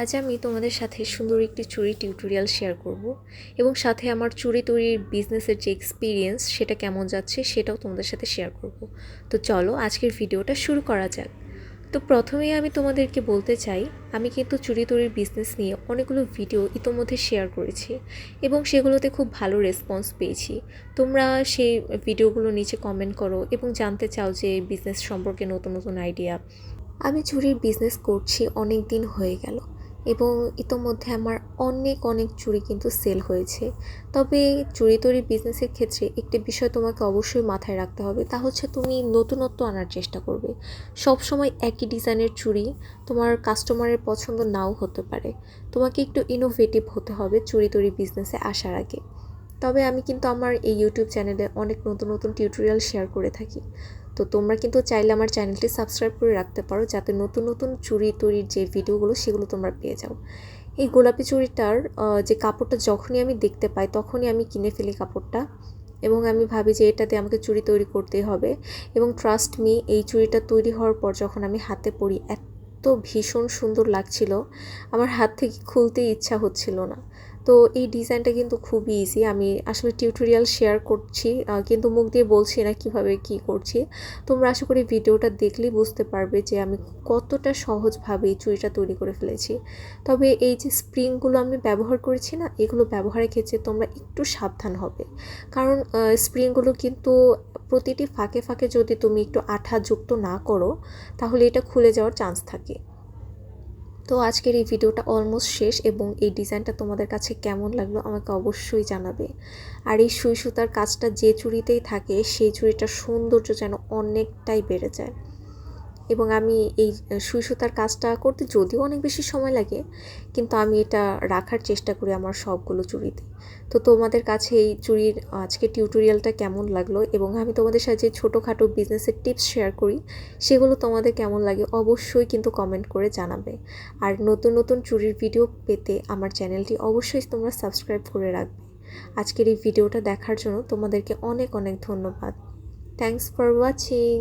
আজ আমি তোমাদের সাথে সুন্দর একটি চুড়ি টিউটোরিয়াল শেয়ার করব এবং সাথে আমার চুড়ি তৈরির বিজনেসের যে এক্সপিরিয়েন্স সেটা কেমন যাচ্ছে সেটাও তোমাদের সাথে শেয়ার করব। তো চলো আজকের ভিডিওটা শুরু করা যাক। তো প্রথমেই আমি তোমাদেরকে বলতে চাই, আমি কিন্তু চুড়ি তৈরির বিজনেস নিয়ে অনেকগুলো ভিডিও ইতোমধ্যে শেয়ার করেছি এবং সেগুলোতে খুব ভালো রেসপন্স পেয়েছি। তোমরা সেই ভিডিওগুলো নিচে কমেন্ট করো এবং জানতে চাও যে বিজনেস সম্পর্কে নতুন নতুন আইডিয়া। আমি চুড়ির বিজনেস করছি অনেক দিন হয়ে গেল এবং ইতোমধ্যে আমার অনেক অনেক চুড়ি কিন্তু সেল হয়েছে। তবে চুড়ি তৈরির বিজনেসের ক্ষেত্রে একটি বিষয় তোমাকে অবশ্যই মাথায় রাখতে হবে, তা হচ্ছে তুমি নতুনত্ব আনার চেষ্টা করবে। সব সময় একই ডিজাইনের চুড়ি তোমার কাস্টমারের পছন্দ নাও হতে পারে। তোমাকে একটু ইনোভেটিভ হতে হবে চুড়ি তৈরি বিজনেসে আসার আগে। তবে আমি কিন্তু আমার এই ইউটিউব চ্যানেলে অনেক নতুন নতুন টিউটোরিয়াল শেয়ার করে থাকি। তো তোমরা কিন্তু চাইলে আমার চ্যানেলটি সাবস্ক্রাইব করে রাখতে পারো, যাতে নতুন নতুন চুড়ি তৈরির যে ভিডিওগুলো সেগুলো তোমরা পেয়ে যাও। এই গোলাপি চুড়িটার যে কাপড়টা যখনই আমি দেখতে পাই তখনই আমি কিনে ফেলি কাপড়টা, এবং আমি ভাবি যে এটাতে আমাকে চুড়ি তৈরি করতেই হবে। এবং ট্রাস্ট মি, এই চুড়িটা তৈরি হওয়ার পর যখন আমি হাতে পরি এত ভীষণ সুন্দর লাগছিল, আমার হাত থেকে খুলতেই ইচ্ছা হচ্ছিল না। তো এই ডিজাইনটা কিন্তু খুবই ইজি। আমি আসলে টিউটোরিয়াল শেয়ার করছি কিন্তু মুখ দিয়ে বলছি না কিভাবে কি করছি। তোমরা আশা করি ভিডিওটা দেখলেই বুঝতে পারবে যে আমি কতটা সহজভাবে এই চুড়িটা তৈরি করে ফেলেছি। তবে এই যে স্প্রিংগুলো আমি ব্যবহার করেছি না, এগুলো ব্যবহারের ক্ষেত্রে তোমরা একটু সাবধান হবে, কারণ স্প্রিংগুলো কিন্তু প্রতিটি ফাঁকে ফাঁকে যদি তুমি একটু আঠা যুক্ত না করো তাহলে এটা খুলে যাওয়ার চান্স থাকে। তো আজকের এই ভিডিওটা অলমোস্ট শেষ এবং এই ডিজাইনটা তোমাদের কাছে কেমন লাগলো আমাকে অবশ্যই জানাবে। আর এই সুই সুতার কাজটা যে চুড়িতেই থাকে সেই চুড়িটার সৌন্দর্য যেন অনেকটাই বেড়ে যায়। এবং আমি এই সুই সুতার কাজটা করতে যদিও অনেক বেশি সময় লাগে, কিন্তু আমি এটা রাখার চেষ্টা করি আমার সবগুলো চুড়িতে। তো তোমাদের কাছে এই চুড়ির আজকে টিউটোরিয়ালটা কেমন লাগলো, এবং আমি তোমাদের সাথে যে ছোটোখাটো বিজনেসের টিপস শেয়ার করি সেগুলো তোমাদের কেমন লাগে অবশ্যই কিন্তু কমেন্ট করে জানাবে। আর নতুন নতুন চুড়ির ভিডিও পেতে আমার চ্যানেলটি অবশ্যই তোমরা সাবস্ক্রাইব করে রাখবে। আজকের এই ভিডিওটা দেখার জন্য তোমাদেরকে অনেক অনেক ধন্যবাদ। Thanks for watching.